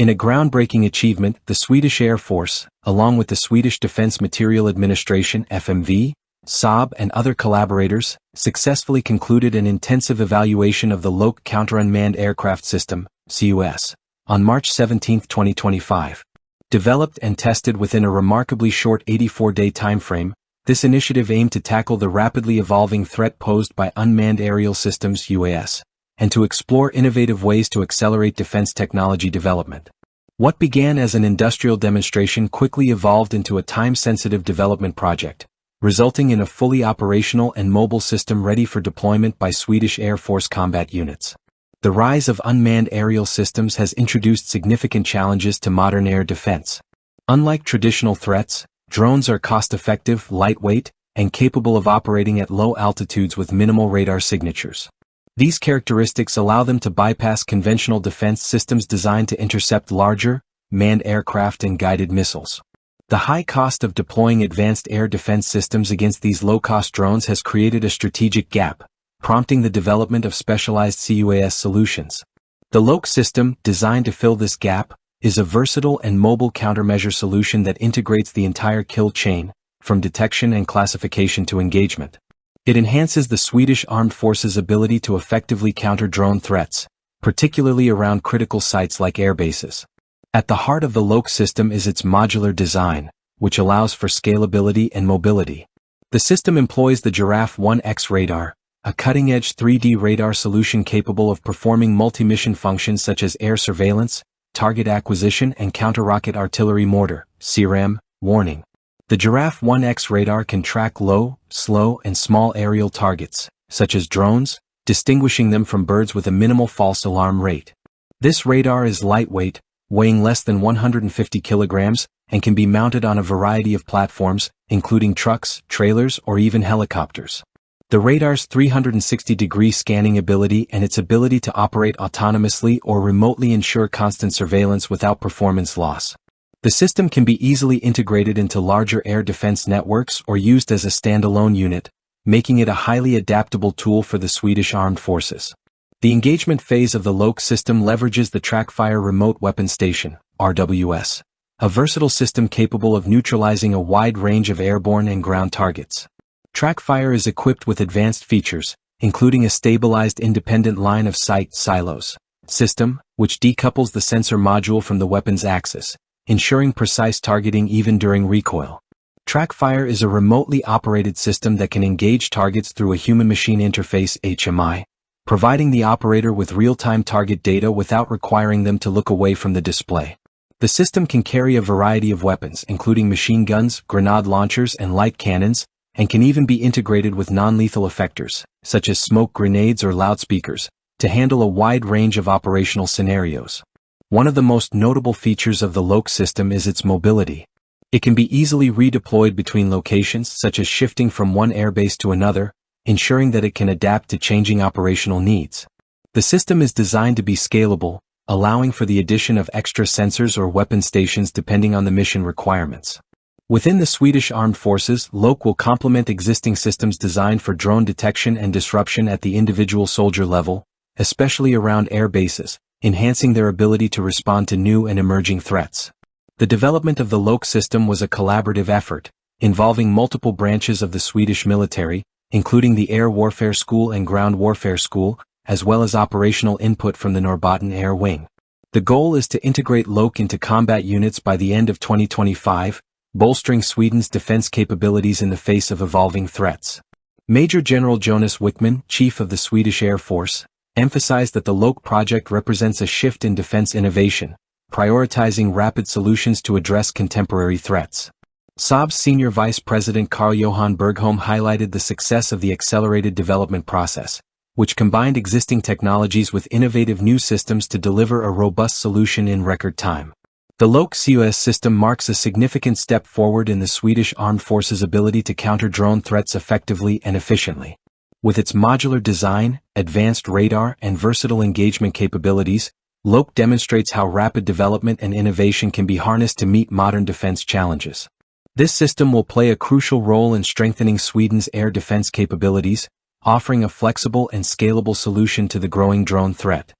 In a groundbreaking achievement, the Swedish Air Force, along with the Swedish Defence Materiel Administration (FMV), Saab and other collaborators, successfully concluded an intensive evaluation of the Loke Counter-Unmanned Aircraft System, C-UAS, on March 17, 2025. Developed and tested within a remarkably short 84-day timeframe, this initiative aimed to tackle the rapidly evolving threat posed by unmanned aerial systems (UAS), and to explore innovative ways to accelerate defense technology development. What began as an industrial demonstration quickly evolved into a time-sensitive development project, resulting in a fully operational and mobile system ready for deployment by Swedish Air Force combat units. The rise of unmanned aerial systems has introduced significant challenges to modern air defense. Unlike traditional threats, drones are cost-effective, lightweight, and capable of operating at low altitudes with minimal radar signatures. These characteristics allow them to bypass conventional defense systems designed to intercept larger, manned aircraft and guided missiles. The high cost of deploying advanced air defense systems against these low-cost drones has created a strategic gap, prompting the development of specialized C-UAS solutions. The Loke system, designed to fill this gap, is a versatile and mobile countermeasure solution that integrates the entire kill chain, from detection and classification to engagement. It enhances the Swedish Armed Forces' ability to effectively counter drone threats, particularly around critical sites like airbases. At the heart of the Loke system is its modular design, which allows for scalability and mobility. The system employs the Giraffe 1X radar, a cutting-edge 3D radar solution capable of performing multi-mission functions such as air surveillance, target acquisition and counter-rocket artillery mortar (CRAM) warning. The Giraffe 1X radar can track low, slow and small aerial targets, such as drones, distinguishing them from birds with a minimal false alarm rate. This radar is lightweight, weighing less than 150 kilograms, and can be mounted on a variety of platforms, including trucks, trailers or even helicopters. The radar's 360-degree scanning ability and its ability to operate autonomously or remotely ensure constant surveillance without performance loss. The system can be easily integrated into larger air defense networks or used as a standalone unit, making it a highly adaptable tool for the Swedish Armed Forces. The engagement phase of the Loke system leverages the Trackfire Remote Weapon Station, RWS, a versatile system capable of neutralizing a wide range of airborne and ground targets. Trackfire is equipped with advanced features, including a stabilized independent line of sight (silos) system, which decouples the sensor module from the weapon's axis, ensuring precise targeting even during recoil. Trackfire is a remotely operated system that can engage targets through a human-machine interface (HMI), providing the operator with real-time target data without requiring them to look away from the display. The system can carry a variety of weapons, including machine guns, grenade launchers, and light cannons, and can even be integrated with non-lethal effectors, such as smoke grenades or loudspeakers, to handle a wide range of operational scenarios. One of the most notable features of the Loke system is its mobility. It can be easily redeployed between locations, such as shifting from one airbase to another, ensuring that it can adapt to changing operational needs. The system is designed to be scalable, allowing for the addition of extra sensors or weapon stations depending on the mission requirements. Within the Swedish Armed Forces, Loke will complement existing systems designed for drone detection and disruption at the individual soldier level, especially around air bases, enhancing their ability to respond to new and emerging threats. The development of the Loke system was a collaborative effort, involving multiple branches of the Swedish military, including the Air Warfare School and Ground Warfare School, as well as operational input from the Norrbotten Air Wing. The goal is to integrate Loke into combat units by the end of 2025, bolstering Sweden's defense capabilities in the face of evolving threats. Major General Jonas Wickman, Chief of the Swedish Air Force, emphasized that the Loke project represents a shift in defense innovation, prioritizing rapid solutions to address contemporary threats. Saab's Senior Vice President Carl-Johan Bergholm highlighted the success of the accelerated development process, which combined existing technologies with innovative new systems to deliver a robust solution in record time. The Loke C-UAS system marks a significant step forward in the Swedish Armed Forces' ability to counter drone threats effectively and efficiently. With its modular design, advanced radar, and versatile engagement capabilities, Loke demonstrates how rapid development and innovation can be harnessed to meet modern defense challenges. This system will play a crucial role in strengthening Sweden's air defense capabilities, offering a flexible and scalable solution to the growing drone threat.